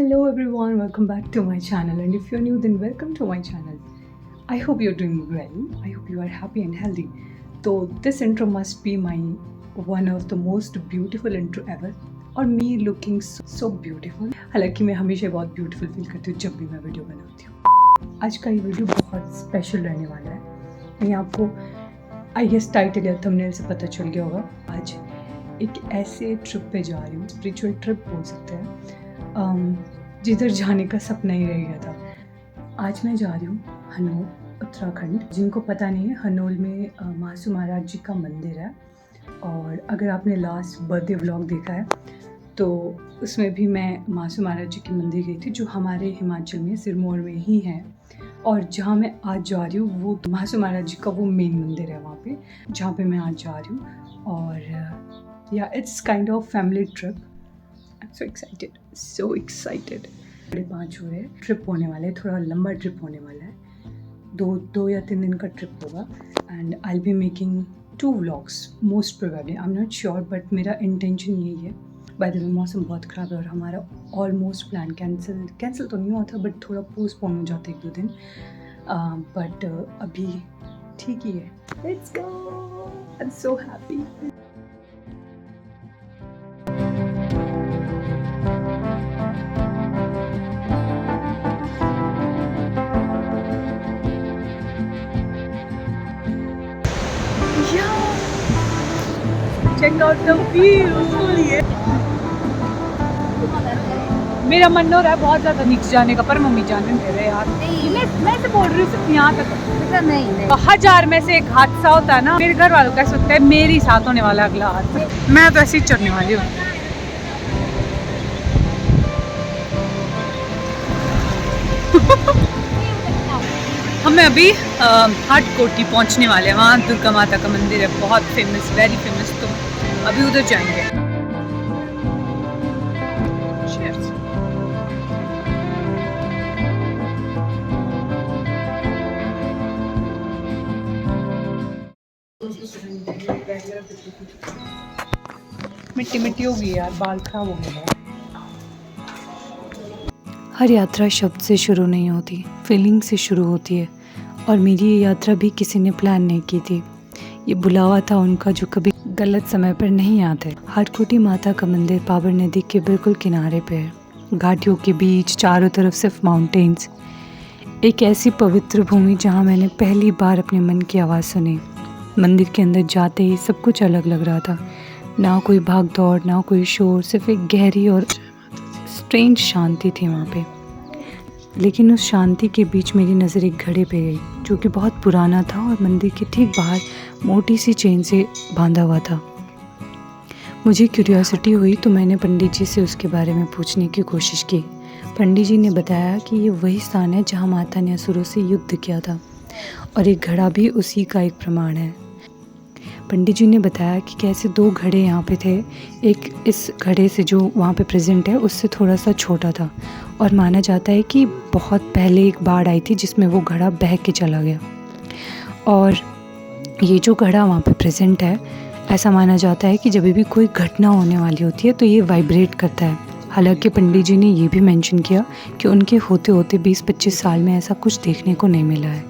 Hello everyone, welcome back to my channel, and if you're new then welcome to my channel. I hope you're doing well. I hope you are happy and healthy. So this intro must be my one of the most beautiful intro ever, और me looking so beautiful. हालांकि मैं हमेशा बहुत beautiful feel करती हूँ जब भी मैं वीडियो बनाती हूँ। आज का ये वीडियो बहुत स्पेशल रहने वाला है। मैं आपको आई गेस टाइटल या थंबनेल से पता चल गया होगा। आज एक ऐसे ट्रिप पे जा रही हूँ, स्पिरिचुअल ट्रिप बोल सकते हैं, जिधर जाने का सपना ही रह गया था। आज मैं जा रही हूँ हनोल, उत्तराखंड। जिनको पता नहीं है, हनोल में महासू महाराज जी का मंदिर है, और अगर आपने लास्ट बर्थडे व्लॉग देखा है तो उसमें भी मैं महासू महाराज जी के मंदिर गई थी, जो हमारे हिमाचल में सिरमौर में ही है। और जहाँ मैं आज जा रही हूँ वो महासू महाराज जी का वो मेन मंदिर है वहाँ पे, जहाँ पे मैं आज जा रही हूँ। और या it's kind of family trip. I am so excited. 5 हुए ट्रिप होने वाले, थोड़ा लंबा ट्रिप होने वाला है, दो या 3 दिन का ट्रिप होगा। And I be making 2 vlogs most probably, I am not sure, but मेरा इंटेंशन यही है। बाय द वे मौसम बहुत ख़राब है और हमारा ऑलमोस्ट प्लान कैंसिल तो नहीं हुआ था, बट थोड़ा पोस्टपोन हो जाता है 1-2 दिन, बट अभी ठीक ही है। Let's go, I am so happy. Check out the view। मेरा मन हो रहा है बहुत ज़्यादा नीचे जाने का, पर मम्मी जाने दे रहे यार। मैं तो बोल रही हूँ सिर्फ यहाँ तक। नहीं 1000 में से एक हादसा होता है ना, मेरे घर वालों का सोचता है मेरे साथ होने वाला अगला हादसा। मैं तो ऐसे ही चढ़ने वाली हूँ। हमें अभी हाटकोटी पहुंचने वाले हैं। वहाँ दुर्गा माता का मंदिर है, बहुत फेमस, वेरी फेमस। तो अभी उधर जाएंगे। Cheers। मिट्टी मिट्टी हो गई यार, बाल खराब हो गए। हर यात्रा शब्द से शुरू नहीं होती, फीलिंग से शुरू होती है, और मेरी ये यात्रा भी किसी ने प्लान नहीं की थी। ये बुलावा था उनका जो कभी गलत समय पर नहीं आते। हाटकोटी माता का मंदिर पावर नदी के बिल्कुल किनारे पे है, घाटियों के बीच, चारों तरफ सिर्फ माउंटेन्स। एक ऐसी पवित्र भूमि जहाँ मैंने पहली बार अपने मन की आवाज़ सुनी। मंदिर के अंदर जाते ही सब कुछ अलग लग रहा था, ना कोई भाग दौड़, ना कोई शोर, सिर्फ एक गहरी और स्ट्रेंज शांति थी वहाँ पे। लेकिन उस शांति के बीच मेरी नज़र एक घड़े पे गई, जो कि बहुत पुराना था और मंदिर के ठीक बाहर मोटी सी चेन से बांधा हुआ था। मुझे क्यूरियोसिटी हुई तो मैंने पंडित जी से उसके बारे में पूछने की कोशिश की। पंडित जी ने बताया कि ये वही स्थान है जहाँ माता ने असुरों से युद्ध किया था, और एक घड़ा भी उसी का एक प्रमाण है। पंडित जी ने बताया कि कैसे 2 घड़े यहाँ पे थे। एक इस घड़े से जो वहाँ पे प्रेजेंट है उससे थोड़ा सा छोटा था, और माना जाता है कि बहुत पहले एक बाढ़ आई थी जिसमें वो घड़ा बह के चला गया। और ये जो घड़ा वहाँ पे प्रेजेंट है, ऐसा माना जाता है कि जब भी कोई घटना होने वाली होती है तो ये वाइब्रेट करता है। हालांकि पंडित जी ने ये भी मेंशन किया कि उनके होते होते 20-25 साल में ऐसा कुछ देखने को नहीं मिला है।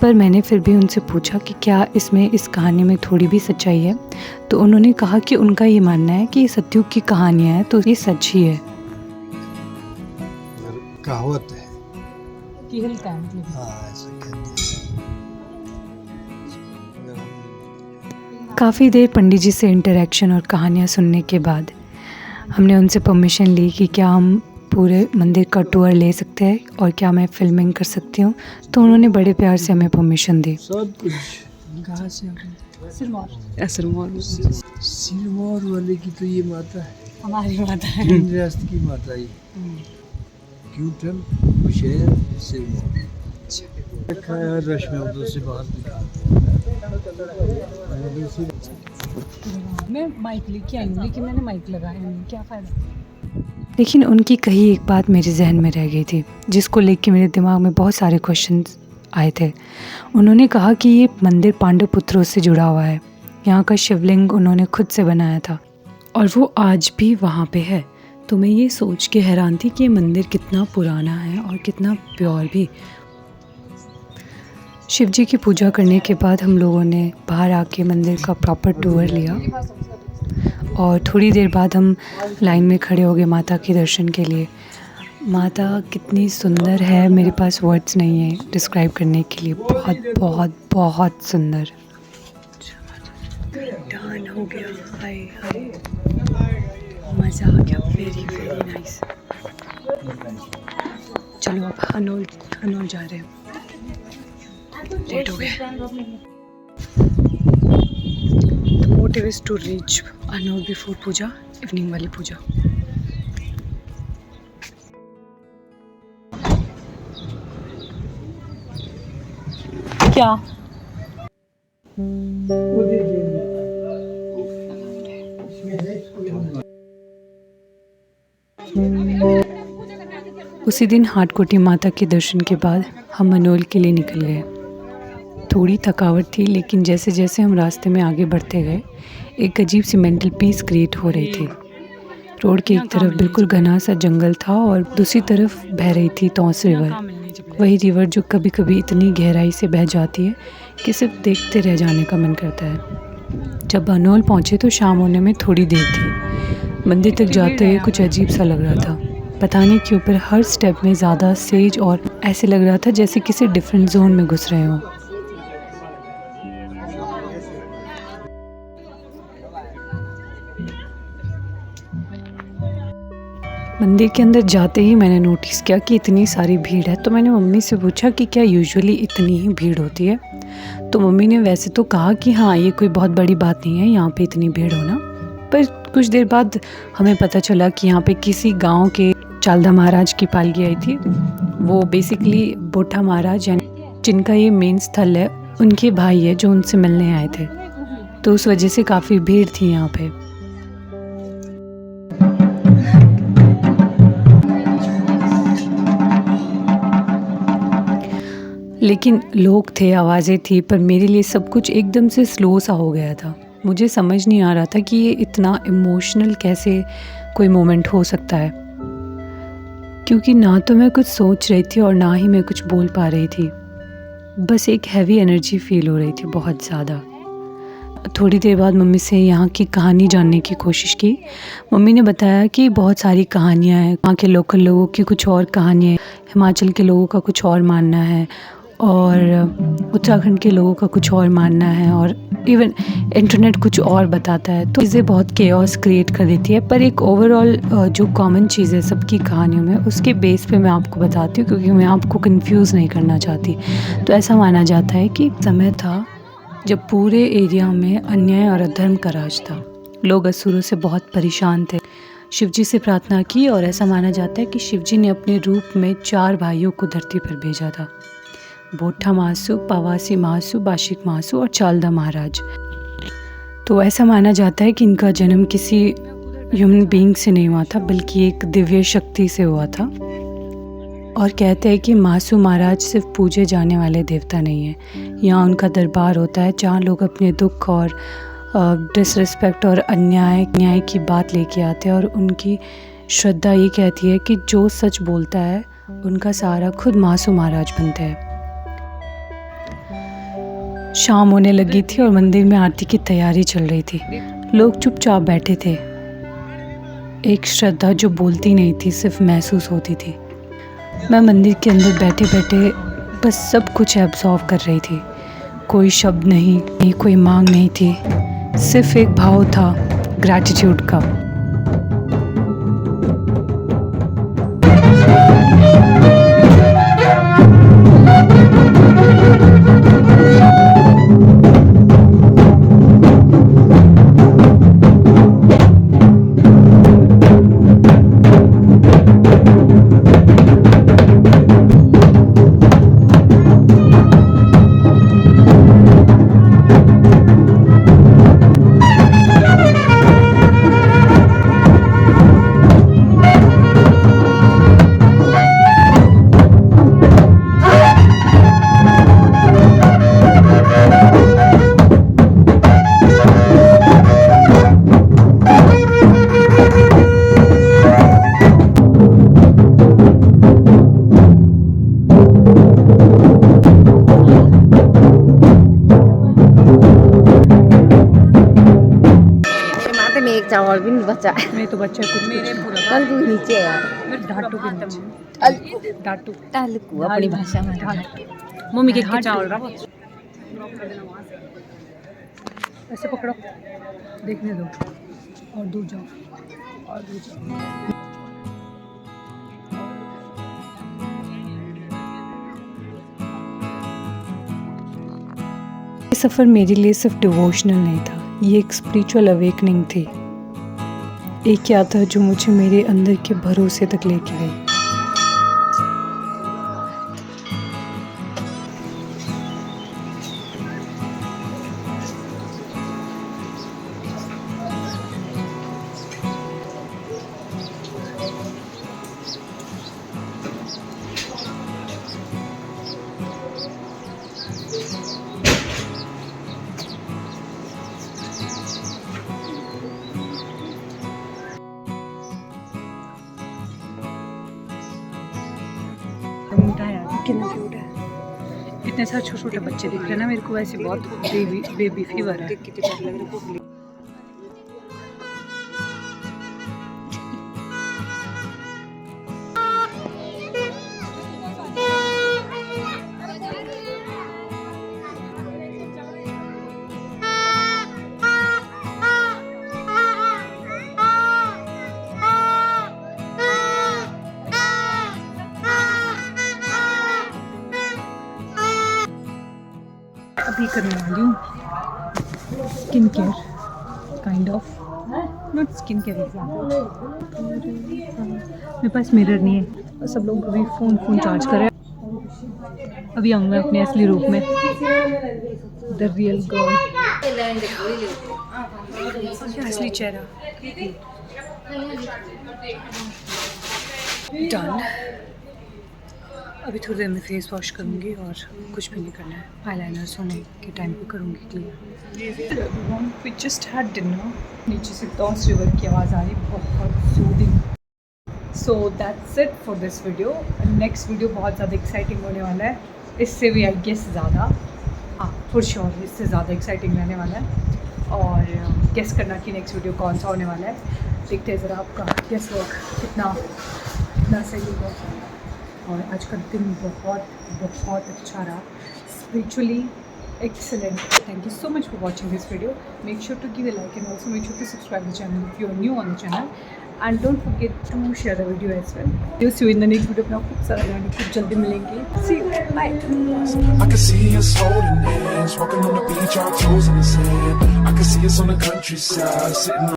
पर मैंने फिर भी उनसे पूछा कि क्या इसमें, इस कहानी में थोड़ी भी सच्चाई है, तो उन्होंने कहा कि उनका ये मानना है कि ये सतयुग की कहानियाँ हैं, तो ये सच ही है। कहावत है कि हिलता है, ऐसा कहते हैं। काफ़ी देर पंडित जी से इंटरेक्शन और कहानियाँ सुनने के बाद हमने उनसे परमिशन ली कि क्या हम पूरे मंदिर का टूर ले सकते हैं और क्या मैं फिल्मिंग कर सकती हूँ। तो उन्होंने बड़े प्यार से हमें परमिशन दी। सब कुछ कहाँ से? सिरमौर वाले की तो ये माता है, हमारी माता है, इंद्रस्त की माता ही। क्यूटन बुशहर सिरमौर रखा है, रश में उधर से बाहर निकाल। मैं माइक लेके आई हूँ, लेकिन मैंने माइक लगाया नहीं, क्या फ़ायदा। लेकिन उनकी कही एक बात मेरे जहन में रह गई थी, जिसको लेके मेरे दिमाग में बहुत सारे क्वेश्चंस आए थे। उन्होंने कहा कि ये मंदिर पांडव पुत्रों से जुड़ा हुआ है। यहाँ का शिवलिंग उन्होंने खुद से बनाया था और वो आज भी वहाँ पे है। तो मैं ये सोच के हैरान थी कि ये मंदिर कितना पुराना है और कितना प्योर भी। शिव जी की पूजा करने के बाद हम लोगों ने बाहर आके मंदिर का प्रॉपर टूर लिया और थोड़ी देर बाद हम लाइन में खड़े हो गए माता के दर्शन के लिए। माता कितनी सुंदर है, मेरे पास वर्ड्स नहीं है डिस्क्राइब करने के लिए। बहुत बहुत बहुत सुंदर। डन हो गया, हाय हाय, मज़ा आ गया, वेरी वेरी नाइस। चलो अब हनोल जा रहे हैं, लेट हो गया। The motive is to reach Hanol before puja, evening वाली पूजा। क्या उसी दिन हाटकोटी माता के दर्शन के बाद हम हनोल के लिए निकल गए। थोड़ी थकावट थी, लेकिन जैसे जैसे हम रास्ते में आगे बढ़ते गए एक अजीब सी मेंटल पीस क्रिएट हो रही थी। रोड के एक तरफ बिल्कुल घना सा जंगल था और दूसरी तरफ बह रही थी तौस रिवर। वही रिवर जो कभी कभी इतनी गहराई से बह जाती है कि सिर्फ देखते रह जाने का मन करता है। जब हनोल पहुँचे तो शाम होने में थोड़ी देर थी। मंदिर तक जाते हुए कुछ अजीब सा लग रहा था। पता नहीं क्यों, पर हर स्टेप में ज़्यादा सेज और ऐसे लग रहा था जैसे किसी डिफरेंट जोन में घुस रहे हों। मंदिर के अंदर जाते ही मैंने नोटिस किया कि इतनी सारी भीड़ है। तो मैंने मम्मी से पूछा कि क्या यूजुअली इतनी ही भीड़ होती है। तो मम्मी ने वैसे तो कहा कि हाँ, ये कोई बहुत बड़ी बात नहीं है यहाँ पे इतनी भीड़ होना। पर कुछ देर बाद हमें पता चला कि यहाँ पे किसी गांव के चालदा महाराज की पालकी आई थी। वो बेसिकली बोठा महाराज यानी जिनका ये मेन स्थल है, उनके भाई है जो उनसे मिलने आए थे। तो उस वजह से काफ़ी भीड़ थी यहाँ पे। लेकिन लोग थे, आवाज़ें थी, पर मेरे लिए सब कुछ एकदम से स्लो सा हो गया था। मुझे समझ नहीं आ रहा था कि ये इतना इमोशनल कैसे कोई मोमेंट हो सकता है, क्योंकि ना तो मैं कुछ सोच रही थी और ना ही मैं कुछ बोल पा रही थी। बस एक हैवी एनर्जी फील हो रही थी बहुत ज़्यादा। थोड़ी देर बाद मम्मी से यहाँ की कहानी जानने की कोशिश की। मम्मी ने बताया कि बहुत सारी कहानियाँ हैं, वहाँ के लोकल लोगों की कुछ और कहानियाँ, हिमाचल के लोगों का कुछ और मानना है और उत्तराखंड के लोगों का कुछ और मानना है, और इवन इंटरनेट कुछ और बताता है। तो चीज़ें बहुत केओस क्रिएट कर देती है। पर एक ओवरऑल जो कॉमन चीज़ है सबकी कहानियों में, उसके बेस पे मैं आपको बताती हूँ, क्योंकि मैं आपको कंफ्यूज नहीं करना चाहती। तो ऐसा माना जाता है कि समय था जब पूरे एरिया में अन्याय और अधर्म का राज था। लोग असुरों से बहुत परेशान थे। शिवजी से प्रार्थना की और ऐसा माना जाता है कि शिवजी ने अपने रूप में 4 भाइयों को धरती पर भेजा था। बोठा महासु, पावासी महासु, बाशिक महासु और चालदा महाराज। तो ऐसा माना जाता है कि इनका जन्म किसी ह्यूमन बीइंग से नहीं हुआ था, बल्कि एक दिव्य शक्ति से हुआ था। और कहते हैं कि महासु महाराज सिर्फ पूजे जाने वाले देवता नहीं हैं। यहाँ उनका दरबार होता है जहाँ लोग अपने दुख और डिसरिस्पेक्ट और अन्याय की बात लेके आते हैं। और उनकी श्रद्धा ये कहती है कि जो सच बोलता है उनका सहारा खुद महासु महाराज बनते हैं। शाम होने लगी थी और मंदिर में आरती की तैयारी चल रही थी। लोग चुपचाप बैठे थे। एक श्रद्धा जो बोलती नहीं थी, सिर्फ महसूस होती थी। मैं मंदिर के अंदर बैठे बैठे बस सब कुछ एब्जॉर्व कर रही थी। कोई शब्द नहीं, कोई मांग नहीं थी, सिर्फ एक भाव था, ग्रैटिट्यूड का। एक चावल भी नहीं बचा। मैं तो बच्चा कुछ मेरे कल को नीचे है यार। डाटू के नीचे डाटू तालुकू अपनी भाषा में। मम्मी के चावल रहा ऐसे पकड़ो, देखने दो और दूर जाओ और दूर जाओ। ये सफ़र मेरे लिए सिर्फ डिवोशनल नहीं था, ये एक स्पिरिचुअल अवेकनिंग थी। एक यात्रा जो मुझे मेरे अंदर के भरोसे तक लेके गई। कितना क्यूट है, इतने सारे छोटे छोटे बच्चे दिख रहे हैं ना मेरे को, वैसे बहुत बेबी फीवर है। अभी करने वाली हूँ skin care, kind of not skin care example. मेरे पास मिरर नहीं है, सब लोग अभी फ़ोन चार्ज कर रहे हैं। अभी आऊँगा अपने असली रूप में, द रियल गर्ल, असली चेहरा। डन। अभी थोड़ी देर में फेस वॉश करूँगी और कुछ भी नहीं करना है, आईलाइनर सोने के टाइम पे करूँगी clear. We just had dinner. नीचे से टॉस रिवर की आवाज़ आ रही, बहुत soothing. So that's it for this video. Next video बहुत ज़्यादा एक्साइटिंग होने वाला है, इससे भी आई गेस ज़्यादा, हाँ फॉर श्योर इससे ज़्यादा एक्साइटिंग रहने वाला है। और गेस करना कि नेक्स्ट वीडियो कौन सा होने वाला है। देखते हैं ज़रा आपका गेस वर्क कितना सही होगा। और आज का दिन बहुत अच्छा रहा, spiritually excellent. Thank you so much for watching this video. Make sure to give a like and also make sure to subscribe the channel if you are new on the channel, and don't forget to share the video as well. See you in the next video. अपना खूब सारा ध्यान रखिए, जल्दी मिलेंगे। See you, bye. I can see us holding hands, walking on the beach, our toes in the sand. I can see us on the countryside, sitting